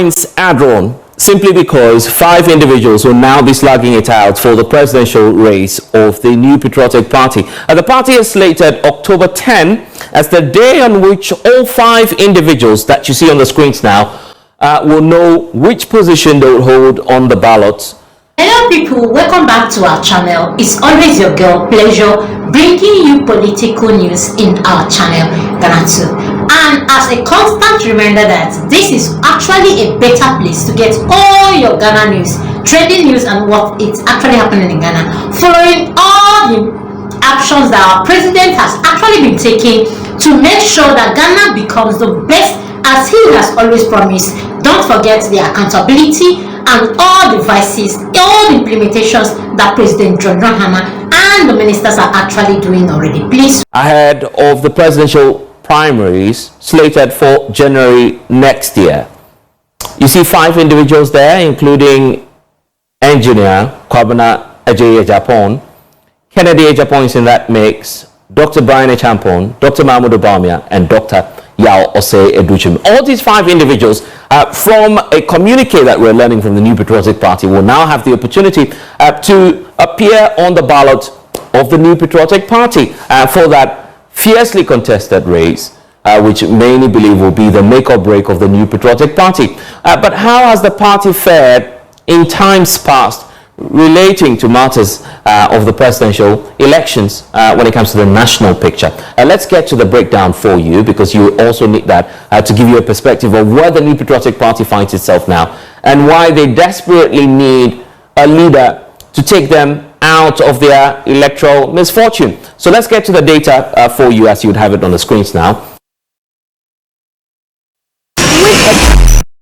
Adron, simply because 5 individuals will now be slugging it out for the presidential race of the New Patriotic Party. The party has slated October 10 as the day on which all 5 individuals that you see on the screens now will know which position they will hold on the ballot. Hello people, welcome back to our channel. It's always your girl Pleasure bringing you political news in our channel Ghanatube. And as a constant reminder that this is actually a better place to get all your Ghana news, trending news, and what is actually happening in Ghana, following all the actions that our president has actually been taking to make sure that Ghana becomes the best as he has always promised. Don't forget the accountability and all the vices, all the implementations that President John Mahama and the ministers are actually doing already. Please. Ahead of the presidential primaries slated for January next year. You see 5 individuals there, including engineer Kwabena Ajay Ejapon, Kennedy Ejapon is in that mix, Dr. Brian Echampon, Dr. Mahmoud Obamia, and Dr. Yao Osei Educhim. All these 5 individuals from a communique that we're learning from the New Patriotic Party will now have the opportunity to appear on the ballot of the New Patriotic Party for that fiercely contested race, which many believe will be the make or break of the New Patriotic Party. But how has the party fared in times past relating to matters of the presidential elections when it comes to the national picture? Let's get to the breakdown for you, because you also need that to give you a perspective of where the New Patriotic Party finds itself now and why they desperately need a leader to take them out of their electoral misfortune. So let's get to the data for you as you would have it on the screens now.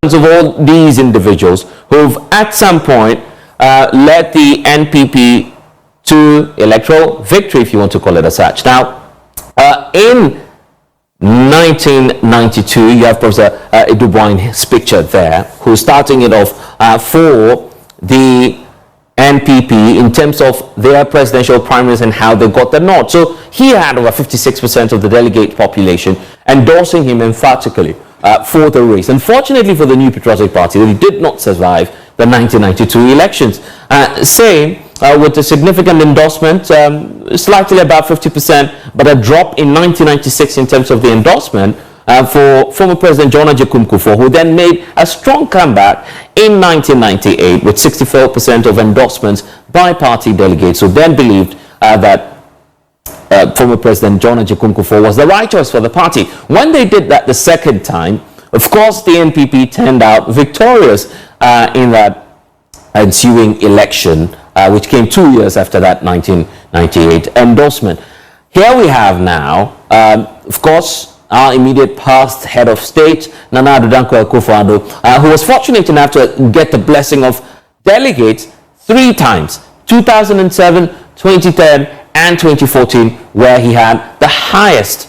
Of all these individuals who've at some point led the NPP to electoral victory, if you want to call it as such. Now, in 1992, you have Professor Eduboin's picture there, who's starting it off for the NPP in terms of their presidential primaries and how they got the nod. So he had over 56% of the delegate population endorsing him emphatically for the race. Unfortunately for the New Patriotic Party, they did not survive the 1992 elections. Same with a significant endorsement, slightly above 50%, but a drop in 1996 in terms of the endorsement for former President John Kufuor, who then made a strong comeback in 1998 with 64% of endorsements by party delegates, who then believed that former President John Kufuor was the right choice for the party. When they did that the second time, of course, the NPP turned out victorious in that ensuing election, which came 2 years after that 1998 endorsement. Here we have now, of course, our immediate past head of state, Nana Addo Dankwa Akufo-Addo, who was fortunate enough to get the blessing of delegates 3 times, 2007, 2010, and 2014, where he had the highest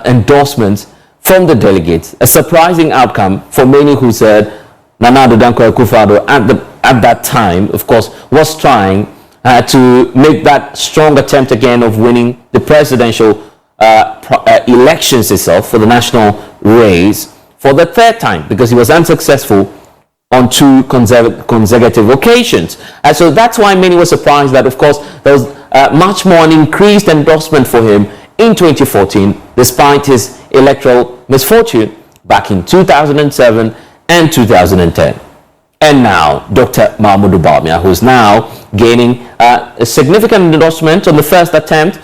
endorsements from the delegates. A surprising outcome for many who said Nana Addo Dankwa Akufo-Addo at that time, of course, was trying to make that strong attempt again of winning the presidential elections itself for the national race for the 3rd time, because he was unsuccessful on 2 consecutive occasions. And so that's why many were surprised that, of course, there was much more an increased endorsement for him in 2014, despite his electoral misfortune back in 2007 and 2010. And now, Dr. Mahmoud Obamia, who's now gaining a significant endorsement on the first attempt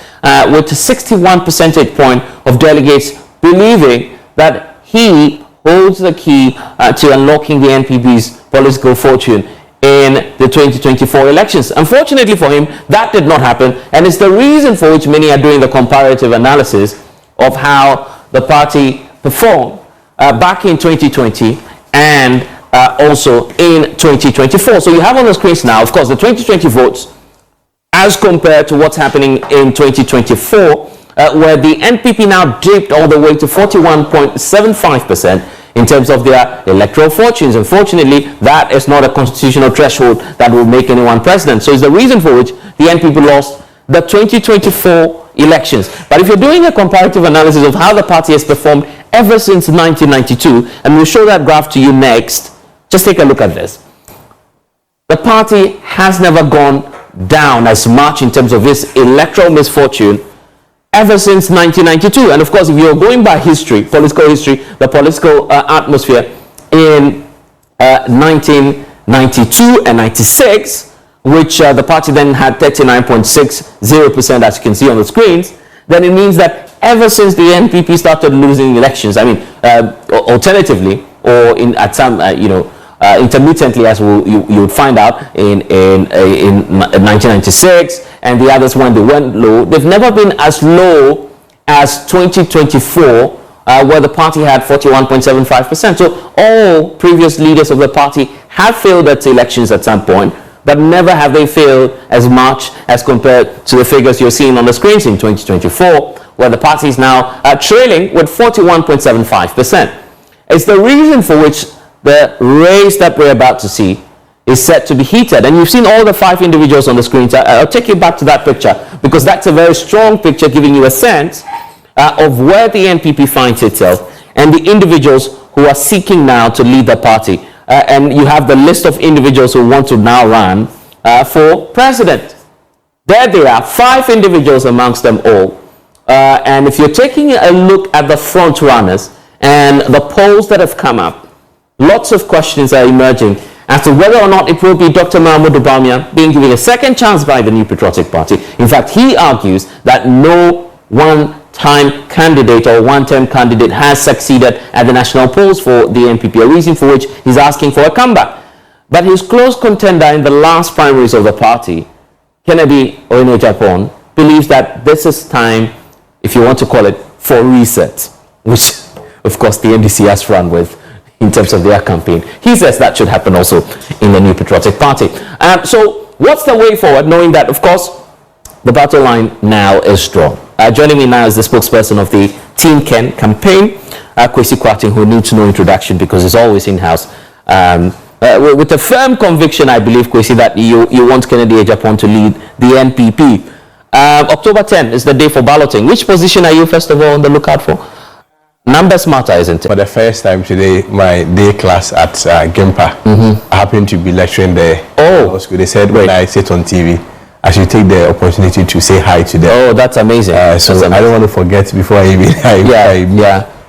with a 61 percentage point of delegates believing that he holds the key to unlocking the NPP's political fortune in the 2024 elections. Unfortunately for him, that did not happen, and it's the reason for which many are doing the comparative analysis of how the party performed back in 2020 and also in 2024. So you have on the screens now, of course, the 2020 votes as compared to what's happening in 2024, where the NPP now dipped all the way to 41.75% in terms of their electoral fortunes. Unfortunately, that is not a constitutional threshold that will make anyone president. So it's the reason for which the NPP lost the 2024 elections. But if you're doing a comparative analysis of how the party has performed ever since 1992, and we'll show that graph to you next, Just take a look at this. The party has never gone down as much in terms of its electoral misfortune ever since 1992. And of course, if you're going by history, political history, the political atmosphere in 1992 and 96, which the party then had 39.60%, as you can see on the screens, then it means that ever since the NPP started losing elections, I mean, alternatively, or at some, intermittently, as you would find out in 1996, and the others when they went low, they've never been as low as 2024, where the party had 41.75%. So all previous leaders of the party have failed at elections at some point, but never have they failed as much as compared to the figures you're seeing on the screens in 2024, where the party is now trailing with 41.75%. It's the reason for which the race that we're about to see is set to be heated. And you've seen all the 5 individuals on the screen. I'll take you back to that picture, because that's a very strong picture giving you a sense of where the NPP finds itself and the individuals who are seeking now to lead the party. And you have the list of individuals who want to now run for president. There they are, 5 individuals amongst them all. And if you're taking a look at the front runners and the polls that have come up, lots of questions are emerging as to whether or not it will be Dr. Mahmoud Bawumia being given a second chance by the New Patriotic Party. In fact, he argues that no one-time candidate or one-term candidate has succeeded at the national polls for the NPP, a reason for which he's asking for a comeback. But his close contender in the last primaries of the party, Kennedy Oyenejapan, believes that this is time, if you want to call it, for reset, which, of course, the NDC has run with in terms of their campaign. He says that should happen also in the New Patriotic Party. So what's the way forward, knowing that, of course, the line now is strong? Joining me now is the spokesperson of the Team Ken campaign, Kwesi Kwarteng, who needs no introduction because he's always in-house. With a firm conviction, I believe, Kwesi, that you want Kennedy Oyenejapan to lead the NPP. October 10 is the day for balloting. Which position are you, first of all, on the lookout for? Numbers matter, isn't it? For the first time today, my day class at Gimpa, I happened to be lecturing there. Oh, they said when I sit on TV, I should take the opportunity to say hi to them. Oh, that's amazing. So I don't want to forget before I even.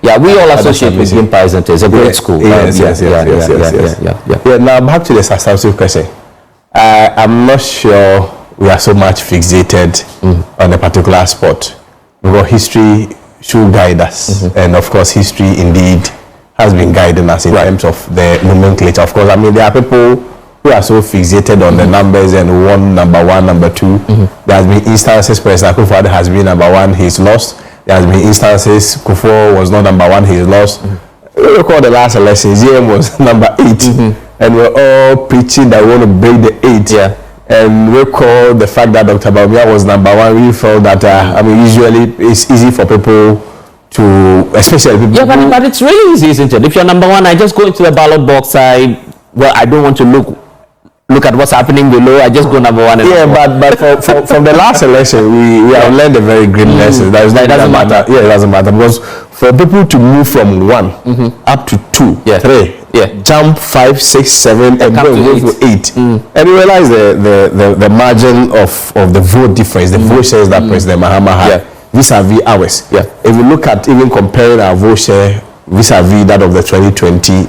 Yeah, we all associate with Gimpa, isn't it? It's a great school. Yes. Now back to the substantive question. I'm not sure we are so much fixated on a particular sport, because history should guide us, and of course history indeed has been guiding us in terms of the nomenclature. Of course, I mean, there are people who are so fixated on the numbers and one, number 1, number 2. There has been instances President Akufo-Addo has been number 1, he's lost. There has been instances Kufuor was not number 1, he's lost. We recall the last election, ZM was number 8, and we're all preaching that we want to break the 8. And we call the fact that Dr. Bawumia was number 1. We felt that I mean, usually it's easy for people to, especially people. Yeah, but it's really easy, isn't it? If you're number 1, I just go into the ballot box. I don't want to look at what's happening below. I just go number 1. But from the last election, we have learned a very great lesson. That doesn't matter. Yeah, it doesn't matter, because for people to move from 1 up to 2, 3. Jump 5, 6, 7, and go to 8, and you realize the margin of the vote difference, the vote shares that President Mahama had vis-a-vis ours. If you look at even comparing our vote share vis-a-vis that of the 2020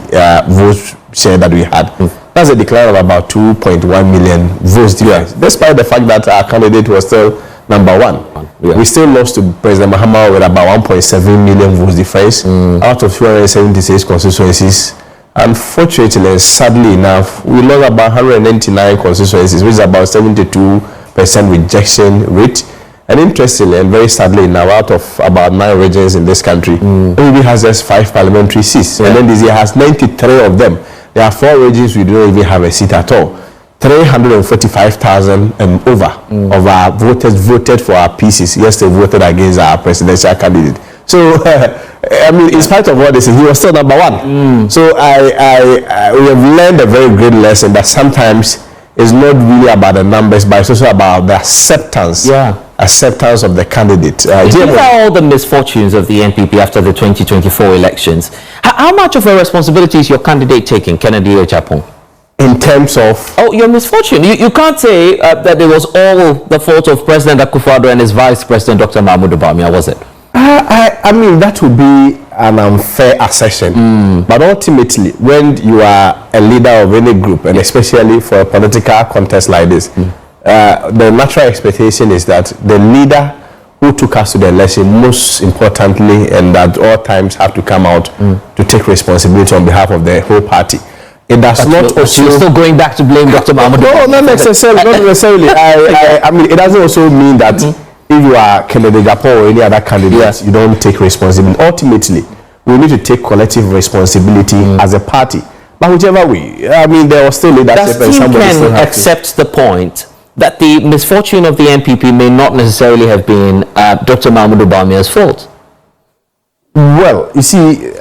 vote share that we had, that's a decline of about 2.1 million votes difference, despite the fact that our candidate was still number 1. We still lost to President Mahama with about 1.7 million votes difference out of 276 constituencies. Unfortunately and sadly enough, we lost about 199 constituencies, which is about 72% rejection rate. And interestingly and very sadly now, out of about 9 regions in this country, NPP has just 5 parliamentary seats. And then this year has 93 of them. There are 4 regions we don't even have a seat at all. 345,000 and over of our voters voted for our PCs. Yes, they voted against our presidential candidate. So, I mean, in spite of what they say, he was still number 1. So, we have learned a very great lesson that sometimes it's not really about the numbers, but it's also about the acceptance acceptance of the candidate. These are all the misfortunes of the NPP after the 2024 elections. How much of a responsibility is your candidate taking, Kennedy Ejapon? In terms of... Oh, your misfortune. You can't say that it was all the fault of President Akufo-Addo and his Vice President, Dr. Mahmoud Bawumia, was it? I mean, that would be an unfair assertion. But ultimately, when you are a leader of any group, and especially for a political contest like this, the natural expectation is that the leader who took us to the election, most importantly, and at all times have to come out to take responsibility on behalf of the whole party. It does not also... You're still going back to blame Dr. Mahmoud? No, not necessarily. Not necessarily. I mean, it doesn't also mean that if you are Kennedy Ejapon or any other candidate, you don't take responsibility. Ultimately, we need to take collective responsibility as a party. But whichever way, I mean, there was still leadership. Does Team Ken accept the point that the misfortune of the NPP may not necessarily have been Dr. Mahmoud Bawumia's fault? Well, you see,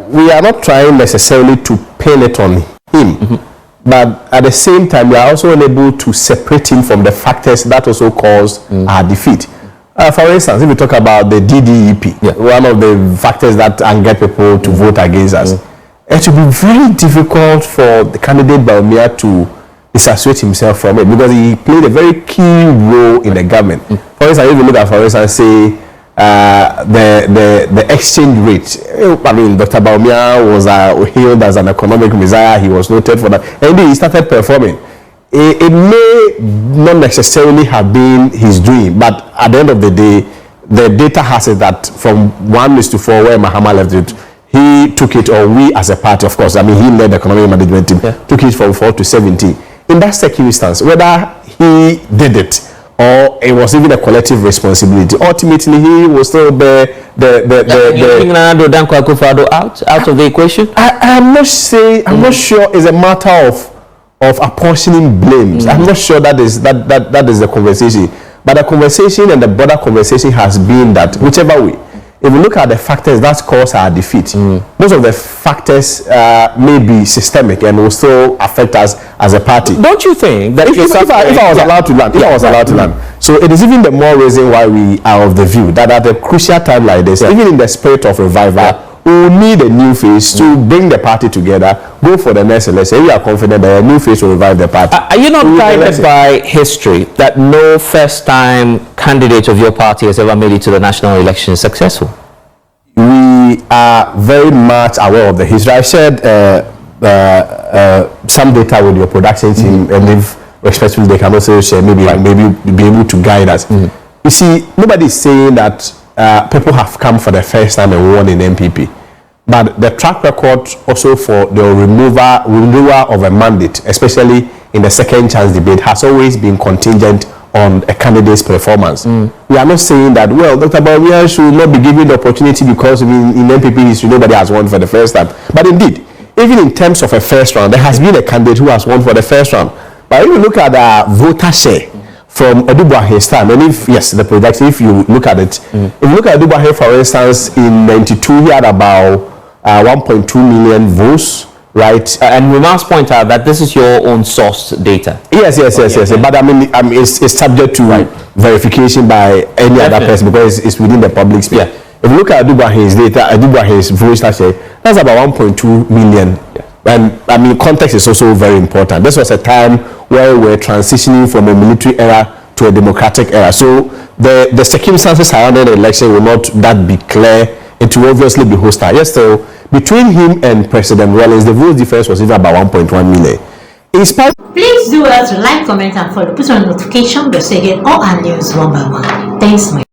we are not trying necessarily to pin it on him, but at the same time, we are also unable to separate him from the factors that also caused our defeat. For instance, if we talk about the DDEP, one of the factors that angered people to vote against us, it will be very difficult for the candidate Bawumia to disassociate himself from it because he played a very key role in the government. For instance, if you look at, for instance, say, the exchange rate. I mean, Dr. Bawumia was hailed as an economic messiah. He was noted for that. And indeed, he started performing. It may not necessarily have been his doing, but at the end of the day, the data has it that from 1:4, where Mahama left it, he took it, or we as a party, of course, I mean, he led the economic management team, took it from 4 to 17. In that circumstance, whether he did it, or it was even a collective responsibility, ultimately he will still bear out of the equation. I'm not sure it's a matter of apportioning blames. I'm not sure that is the conversation. But the conversation and the broader conversation has been that whichever way, if you look at the factors that caused our defeat, most of the factors may be systemic and will still affect us as a party. Don't you think that if I was allowed to land, so it is even the more reason why we are of the view that at a crucial time like this, even in the spirit of revival, we will need a new face to bring the party together, go for the next election. We are confident that a new face will revive the party. Are you not guided by history that no first-time candidate of your party has ever made it to the national election successful? We are very much aware of the history. I shared some data with your production team, and if respectfully they can also share, maybe be able to guide us. You see, nobody is saying that people have come for the first time and won in NPP. But the track record also for the removal of a mandate, especially in the second chance debate, has always been contingent on a candidate's performance. We are not saying that, well, Dr. Bawumia should not be given the opportunity because in NPP history nobody has won for the first time. But indeed, even in terms of a first round, there has been a candidate who has won for the first round. But if you look at the voter share from Edubuahe's time, and if you look at it, if you look at Edubuahe, for instance, in 92, he had about 1.2 million votes, right? And we must point out that this is your own source data. Yes. But I mean, it's subject to verification by any other person because it's within the public space. If you look at Edubuahe's data, Edubuahe's vote share, that's about 1.2 million. And I mean, context is also very important. This was a time where we're transitioning from a military era to a democratic era. So the circumstances surrounding the election will not that be clear. It will obviously be hostile. Yes, so between him and President Rawlings, the vote difference was even about 1.1 million. Please do well to like, comment, and follow. Put on notification bell so you get all our news one by one. Thanks, my